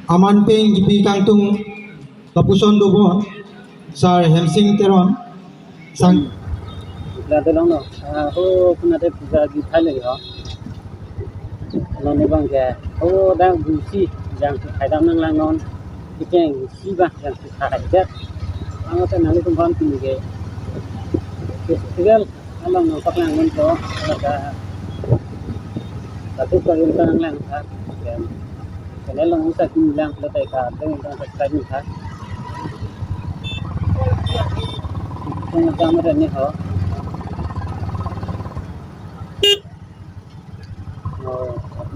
aman peng gipi kangtung kapuson dubon sar hemsing teron sang là tôi long no ho kuna te puja gi thale ho non bang ke ho dang bu si jang khai dam nang lang non ki teng si ba jang khai det ang ta nang tum ban ti ge festival alang no pak lang mon ko la tu ko yin tang lang tha ke ne long sa ki lang la tai ka te ta ta ni tha ko jam re ni ho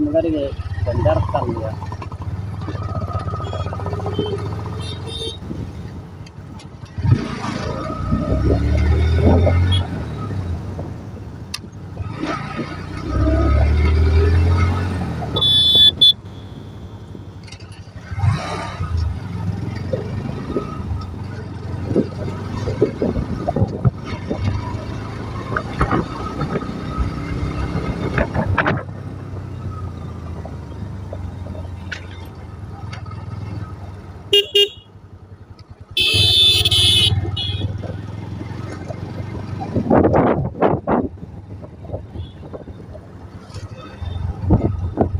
negara bandar ya.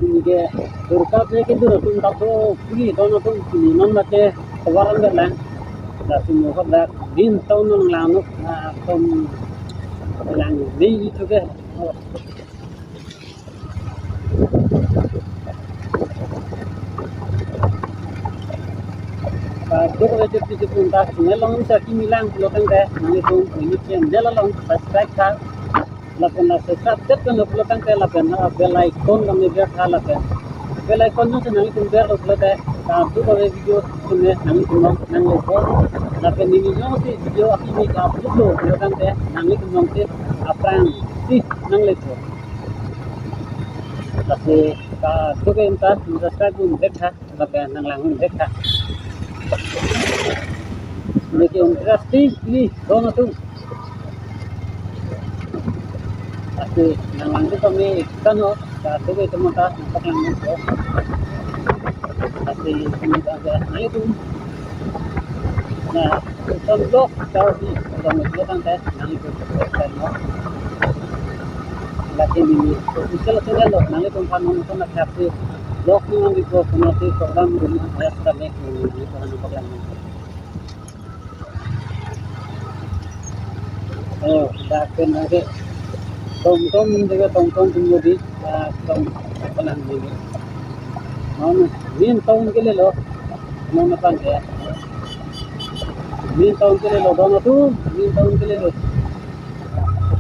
Ini berkat ni kita tu tak tu pergi tahun tu non macam kawaran dah lang, dah semua kan dah din tahun non lang tu tahun lang ni itu ke. Dua kali jadi pun tak ni long sakit milang peloteng deh, nanti tu ini kian jalan long pasal kan. Lapan la sesat kan lo peloteng ke lapan belai kon kami dia lapan. Belai kon tu nanti tu biar lo peloteng. Dua kali video tu nanti tu nanti tu lapan ini tu video akhir ni upload lo peloteng ke nanti tu nanti apa yang nanti tu. Tapi tu ke entah subscribe pun dekha lapan nang langun dekha. Ini interesting ni dono tu. Tapi nang langun kami kano tu ke teman ta tak langun tu. Tapi kita ada itu. Nah, contoh kalau di dalam peloteng ke nanti tu kan. Lagi ini, misalnya saya lo, nanti tumpang nonton nak siapa, blog ni orang itu nanti program rumah saya sudah make ni orang nampak lagi. Oh, dah kena ke, tom juga tom tunggu di, tom apa lagi ni? Mana, min tahun ke le lo, mana kan ya? Min tahun ke le lo, dono tu, min tahun ke le lo.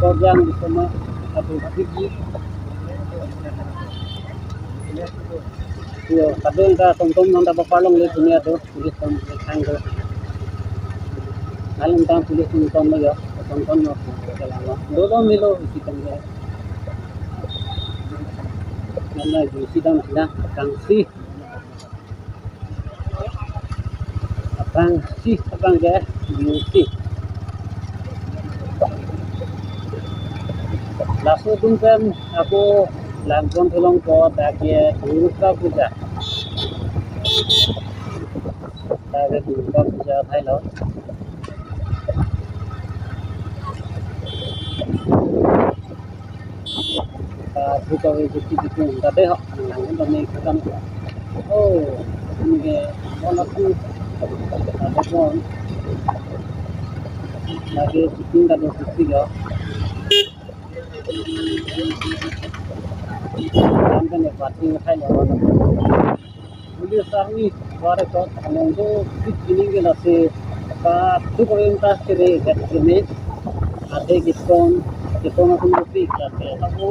Program di sana. Satu lagi, yo, kadang kita tonton nonton papalong le dunia tu, tulis tentang tu, alam tentang tulis nonton le yo, tonton no, kalau dulu milo isi tentang, mana isi tentang tentang je, isi. Langsung tu kan aku langsung tolong kau tak kira Durga Puja. Tak kira Durga Puja Thai lo. Buka wajib itu tak deh. Langsung tu ni kan. Oh, ini ke mana tu ada pun. Lagi cincin dah berfungsi yo. Kan ya pasti Thai lo. Video sarni बारे तो हमको कितनी के लसे का तो कोई इंटरेस्ट करे करने आधे किसकों ना तुम भी करते हैं अब वो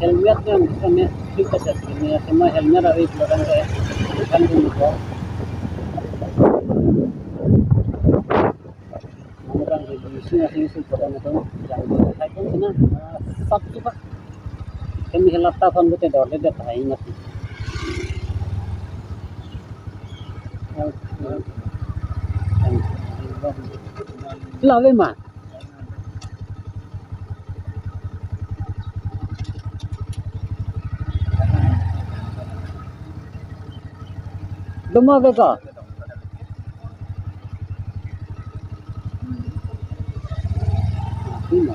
हेलमेट में हमें ठीक है करने हैं समय हेलमेट अभी लगन है kan tuh kan di sini sudah ada yang saya pun sana satu pak kami helata pun betul dorle deh tahu masih lawe mah Duma beka. Tina.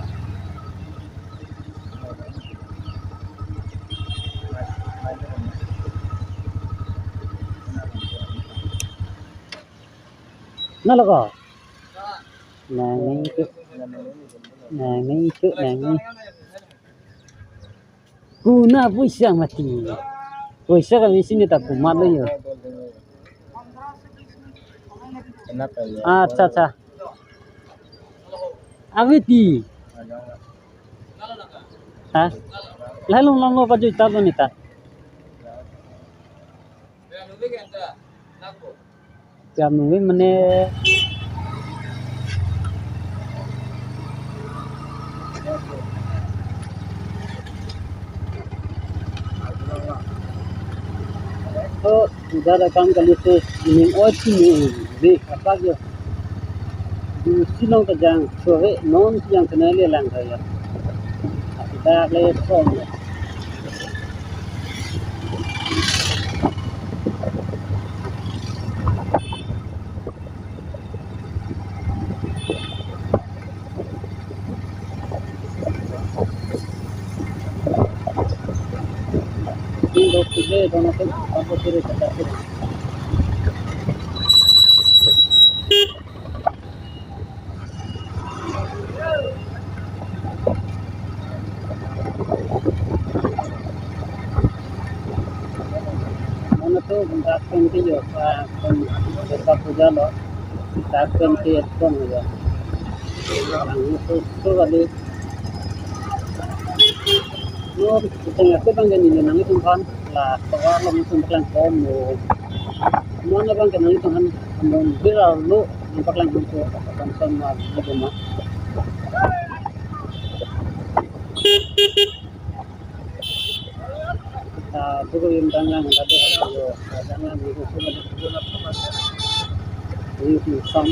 Nalaga. Nangi itu nangi. Kuna puisa mati. Puisa kami sini tak kumat lo yo. Kenapa ya? Acha. Awiti. Hah? Lalu lo baju tahu nih tak? Kami mana? Oh, sudah ada kam kali tu ini ni apa je? Di silong kejang, sohe non yang kenal dia lang saya. Kita le pom. Ini dokter dono tu apa suruh kata. Mana tu bentak penting yo, apa puja lo, bentak penting pun yo. Itu kali. No, kita ngaku bang ni nangi tuhan lah, tawar lo mungkin pelan komo. Mana bang kenali tuhan, biar lo nampak lang untuk konsum di rumah. Juga yang tangan tadi yo, tangan itu sudah itu sam.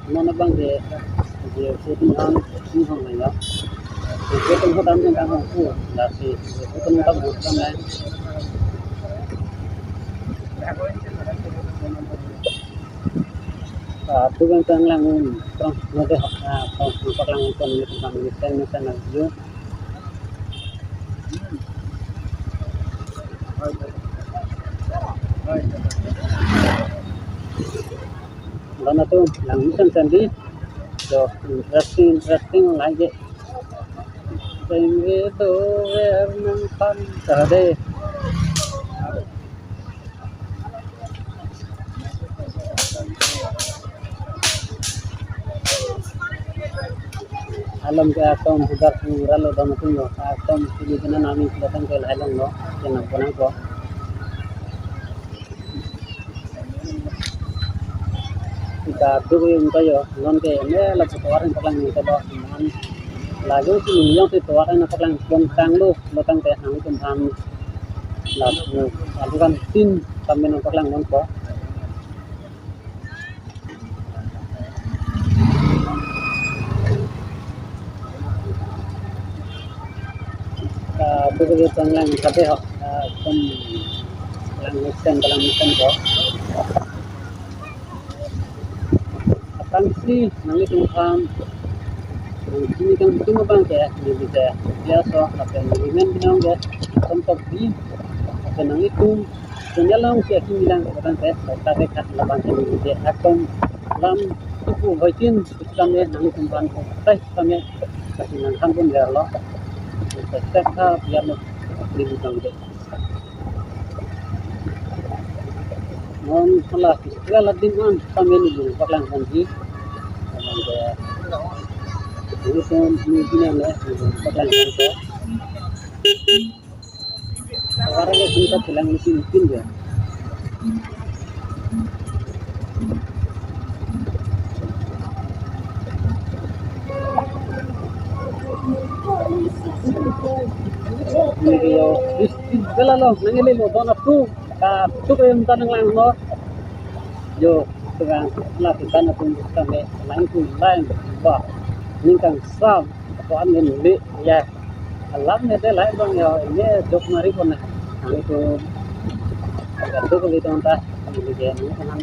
Mana bang dia syutingan ni hong ya. Itu tempat kami yang kami tu, nasi itu tempat bukan lain. Tu kan tanglang tong nanti tong tempat lang itu ni tempat misen lagi. Karena tu lang misen sendiri, so interesting lagi. Sehingga tu yang kan tadi. Alam ke atom sudah pura lo dalam tu lo atom ini kena nami datang ke alam lo yang apa ko kita tu yang tayo non ke ne la tuaran palang ni kalau man laju si yang tu tuaran na palang tang lo tang ke hang tum ham la tu kan tin kami na palang non ko begitu tanglang tapi pun lang misen ko apang nangi tumham sini kan cuma bang ya ni bisa biasa apa yang men binong ya tempat di nangi tum senyalang si akin bilang kan saya tapi kat labang ini dia akan lam itu hoitin kami nangi tumham teh kami kasih nang pun dia lo Setelah biar lo lebih bangga. Non salah segala dengan kami ni baklang kanji. Ini pun mungkin lah baklang kanji. Orang yang kita bilang mungkin je. Ini yo, segala lo, nanti lo dono tu yang tanang lang lo, yo, sekarang lah kita nak tunggu sampai lain tu lain, bah, nhưng càng sao có anh nên bị ya lắm nên thế lại bang ya ini jok mari pun nah itu agak tu kalau itu entah ini dia ni kan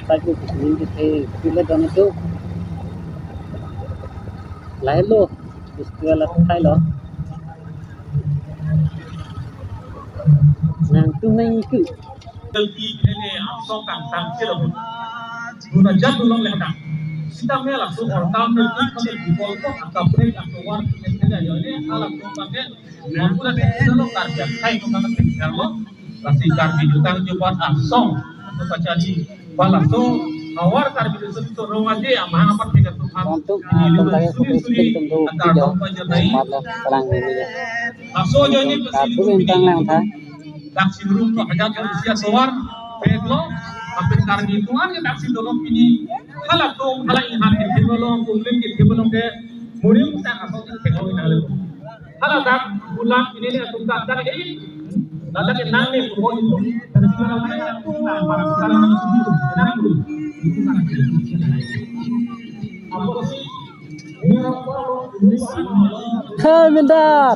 saya tu ini kita pilih dan itu lain lo istilah lah thay lo nang tu main itu Delki ini langsung kan tampil sudah jatuh long letak. Kita langsung orang berarti kami dibol kok atau break atau war ini ini alat tu pakai. Nah, sudah kita lo kerja. Hai tu kan tinggal lo. Pasti karbi jutang jubat langsung atau baca di langsung awar karbi itu rumah dia mana apa tiga Tuhan. untuk tentang foto stick tentu video malah pelang ini ya Langsung aja ini satu bintang lang tha vaksin rumah aja usia sewar peglo hampir karbi itu kan vaksin dolong ini halak dong halak ingat kita dolong kumpul kita dolong ke murim kita asal kita kawin aja halak dak bulan ini nih tunggu dak ini dak ke nang nih pokok itu dari sekarang kita para sekarang itu nang dulu itu kan apa sih hai bentar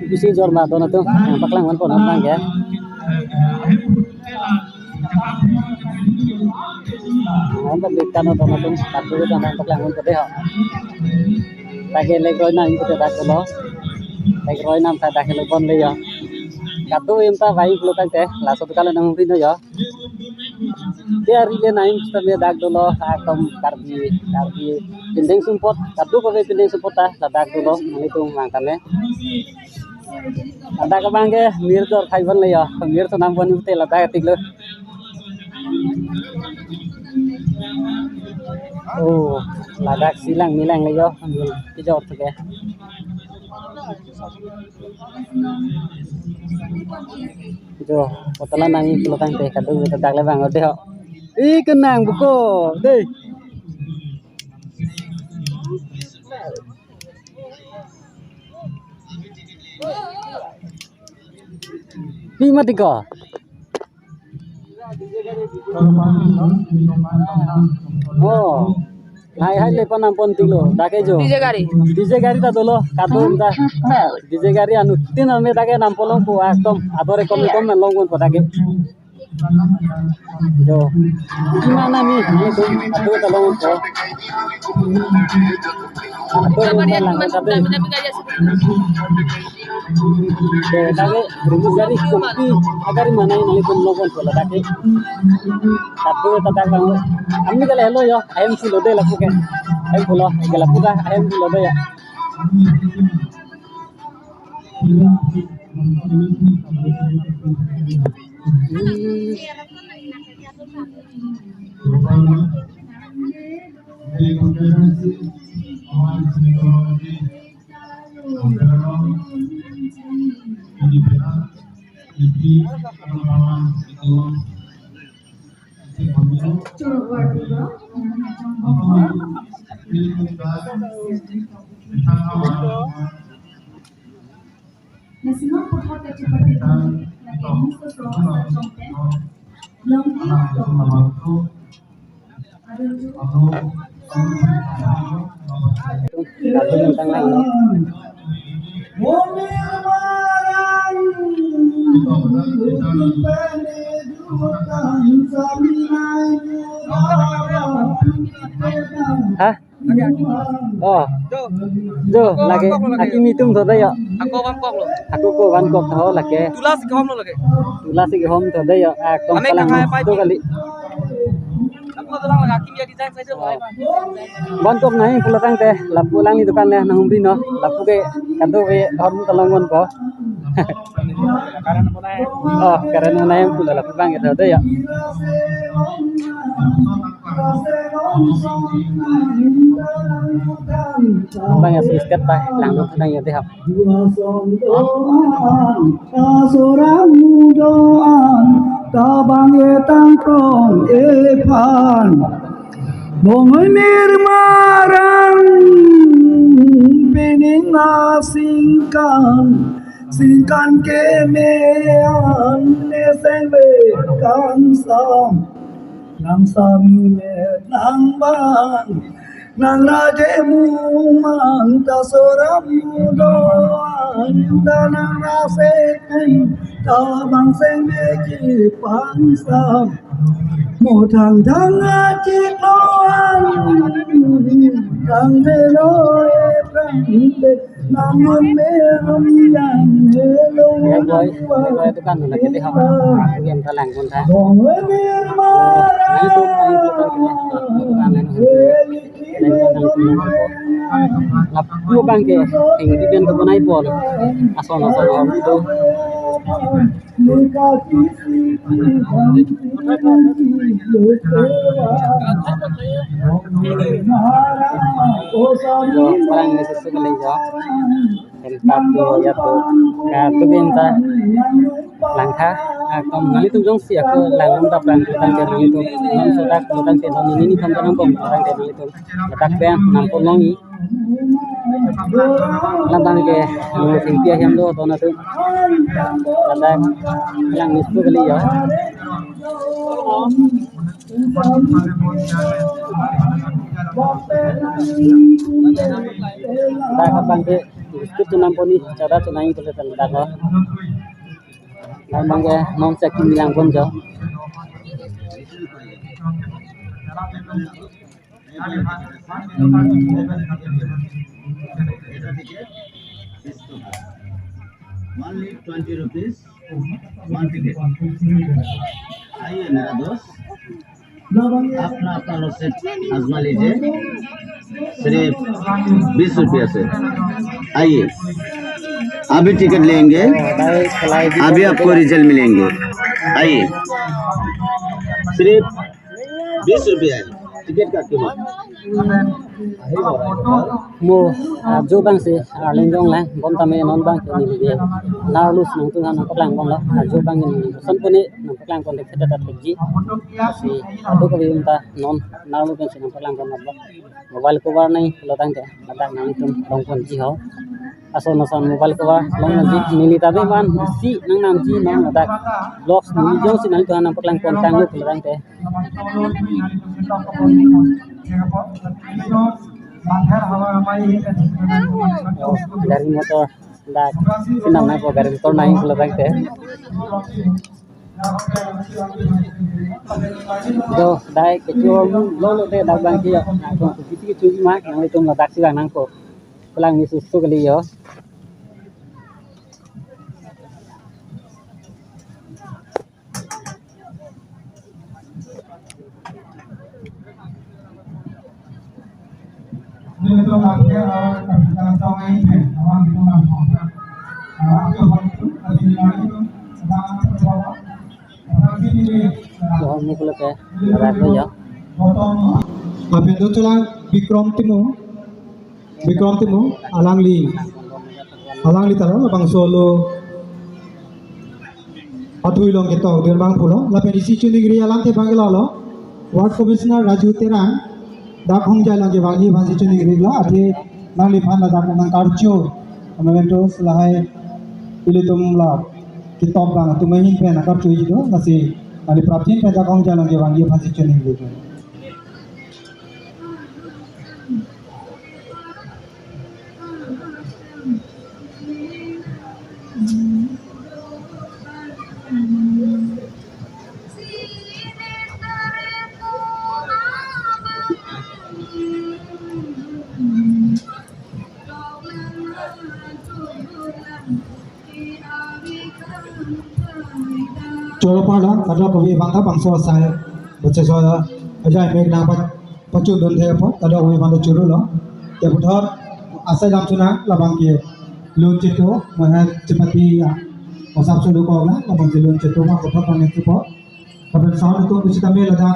Bisi jor ma dono tu paklang wan pon apang ya Anda berikan dono tu satu dan paklang wan pode ha Tage le roi nam pode dak lo Tage roi nam ta dak lo bon le ya Katu imta vai lo tang te la so kala nang rin ya Dia rile naim sta dak lo atom karbi pindeng sumpot kadu ko pindeng sumpot ta la dak lo nang tu mangkane ada ka bangge mir dor khai ban le ya mir to nam bon te la da tik lo oh la dak silang milang le yo ambil ki jor tu ke jo potala nang ilo tang te kadu ta dak le bang ode ho I kenang buko deh Ni mati ko. Oh. Hai le panam pon tilo. Dake jo. DJ gari ta dolo. Kadon ta. DJ gari anu tin ame dake nam polong ko aktom adore kom longon ko dake. Jo. Gimana nih? Itu adu ta longon ko. Dake rumus gari kopi agar mana ini pun longon ko dake. Satu ta bang. Amni kale hello yo. Ayam si lode laku ke. Ayam pulo gala puda ayam si lode ya. Nasional Pemkot seperti itu lagi sesuatu contoh Hah? Oh. Jo, lagi aki mitung tho ya. Aku Bangkok lo. Aku ko Bangkok tho lage. Tulas ke hom lo lagi. Tulasi ke hom tho ya. Kom palang to kali. Aku tulang lagi aki dia design saja lo. Bangkok nahi pulang teh, lapu lang ni dukan le nang umri no. Lapu ke kado ke hom talongon ko. Karena apa Oh, karena nahi pulang lapu bang tho ya. Bang ya sedikit pak, langsung tentang itu hap. Seorang doan tabang etang prong epan Mongir marang pining singkan kemean nesengbe kansam nang sami met nang bang nang raje mumang ta soram doan nang rasen ta bang sengbe ki pansam mo thang chik loan thang de loe prang de nam me rum yang hello Ya boy itu kan udah kita hap. Game talang pun tak. Ngapu bang ke, yang di bian kebun pol, asal orang itu. Orang ini sesuatu lagi tempat tu ya tu, tu binta langkah, kamu ngali tu jong siak tu langkah tak pelan pelan terang itu, non sudah pelan terang ini tham terang pom pelan terang itu, letak ben nampun longi, lambang ke singpia yang do tu natu, letak yang nisbu kali ya. Dah kapan ke itu tu namponi cara tu naik tu letak dah ko. Lambang ke non sekim bilang pun jauh. Only 20 rupees, one ticket. आइए मेरा दोस्त अपना अपना रोसेट आजमा लीजिए सिर्फ 20 रुपया से आइए अभी टिकट लेंगे अभी आपको रिजल्ट मिलेंगे आइए सिर्फ 20 रुपया है टिकट का कीमत Mo jo bang se arling jong lang bom tame non bang ni ni na lu snang tu han paklang bom la jo bang ni san pone nang paklang kon dekhet ta tekji si adu ko bimta non na lu kan sinang paklang kon ba mobile cover nai lo tang te ladak nang tum long kon ji ho aso no san mobile cover long ji nili tabe man si nang nam ji nang ladak blocks ni jong sinang tu han paklang kon tang lu tang te dari motor dak sinam naik po dari motor naik kalau tang te do dai ke jo lo te dak bang ki ya ko kisi ki chu ma nang le tum la dak si bang nang ko pelang ni susu kali yo Johor mukul ke barat tu ya. Api itu tulang Bikrom Timu alang li tahu bang Solo atui long kita dia bang pulau lapen isi cuni gri alang te bang lo Ward Commissioner Raju Terang dak hong jalan je bagi bang cuni gri la ate nang li phan la dak nang karcho amento selahai ilitum la kitab bang tu main pe na karcho itu masih ali praptin pe dak hong jalan je bagi bang cuni gri Coro pada kada kowe bangka bangso saya baca saya aja mek na pacu don the apa kada kowe bangka curu lo te putar asai lam tuna labang ke lun ceto mana cepati ya masap sudu ko la labang ke lun ceto ma ko pa ne ko kaben sa to ku cita me lada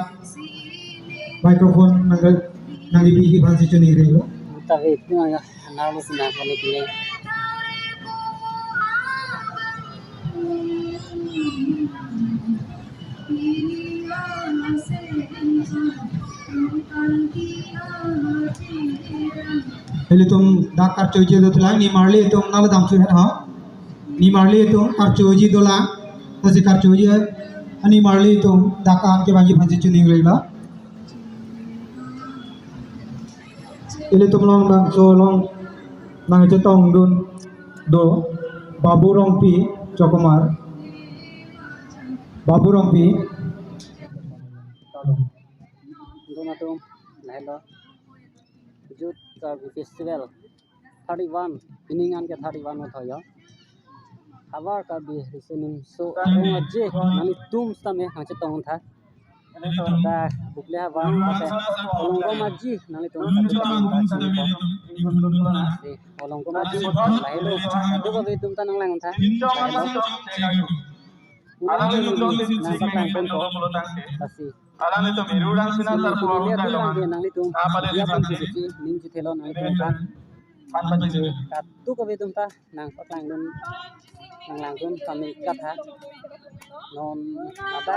microphone nang ibigi bhansi chuni grilo. Tapi itu ya, nalu sudah kali ini. Hele tum da karchoji do tlang ni marli tum nal dam chu ha ni marli tum karchoji do la tasi karchoji ani marli tum da ka ke bangi bhansi chuni grilo. Hele tum long bang so long nang chetong dun do babu rongpi chokomar babu rongpi Dona tuh, nelo. Youth Festival 31 piningan ke 31 mo thoyo. Abar ka bi listening so aje nani tum stame hache tong tha. Da bukle ha ba olongo maji nani tum olongo maji lahelo adu ba be tum tanang lang tha. Kasih Alam itu mirurang sinar terpuruk dalam nang tum dia pun sisi ning ji thelo nang tum kan katu ko be tum ta nang patlang dun nang lang dun kami kat ha non ada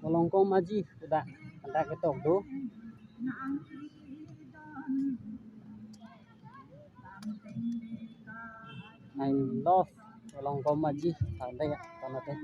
olongko maji udah anda ketok do I love olongko maji ada ya tanah teh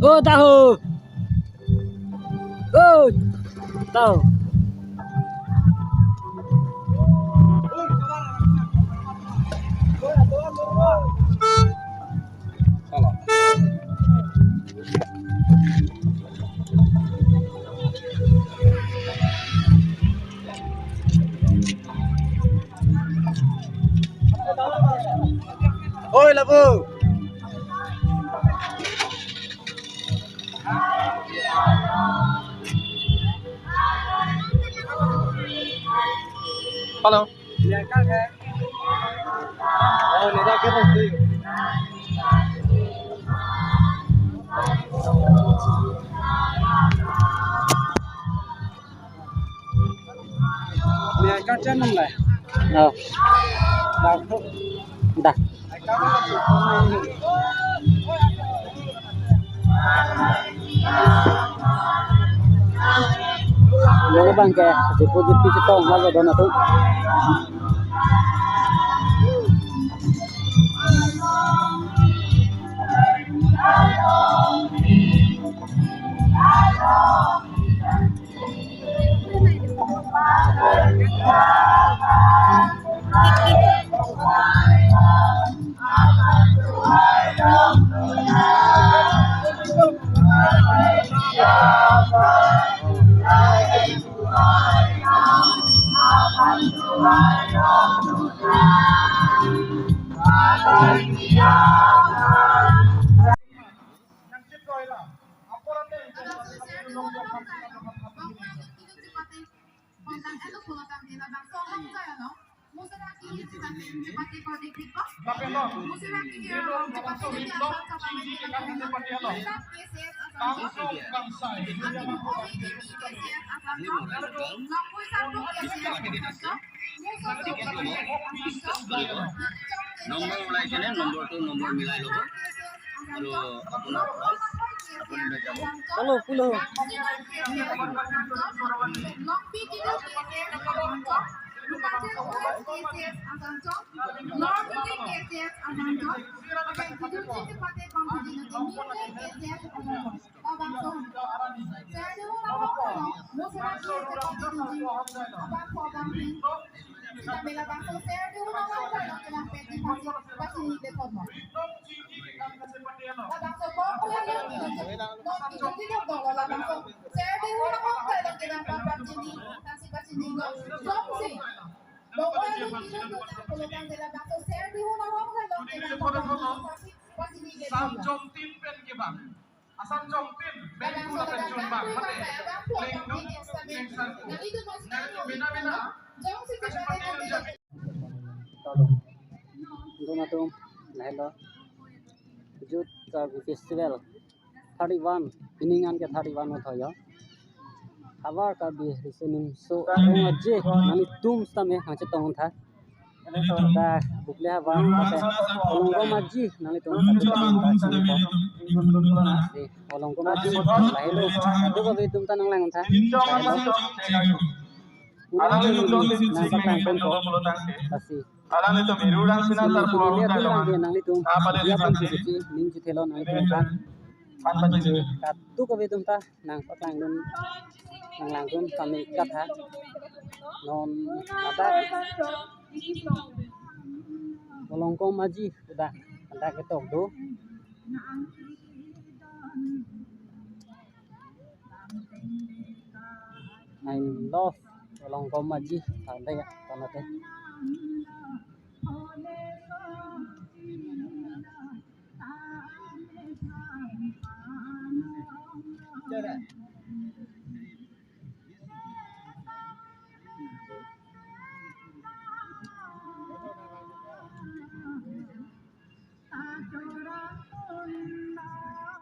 Oh tahu. Oh tahu. Oi labu. Halo. Ya kan है Oh नेता के पास नहीं Lihat kaca nang lah. Oh. Dah. Mga bangke, deposit pi cito mago dona tu. Number ওলাই কেনে নম্বৰটো নম্বৰ মিলাই ল'ব আৰু আপোনাৰ প্ৰাইচ আপুনি লৈ যাব Kalau pulau. Asam jomtin pen ke bang. Asam jomtin pen pula pen jom bang. Mate. Leng dong. Leng satu. Bina bina. Kasih pakai jamin. Untuk matum, lahirlah. Jut ke festival 31 piningan ke 31 no thoya. Abar ka bi listening so aje nani tum stame hache tong tha. Da bukle ba olongko maji nani tum olongko maji lahirlo adu ka bi tum tanang lang tha. Alang itu dong di sini kan kalau tangke. Alang itu mirurang sinar tar pulau kita. Apa dia panci? Ning ji thelo nani tum tha. Pan panci. Katu ka bi tum ta nang patang dun nang lang dun kami kat ha. Non ada olongko maji udah ada ketok do. I love olongko maji ada ya tanate. Cara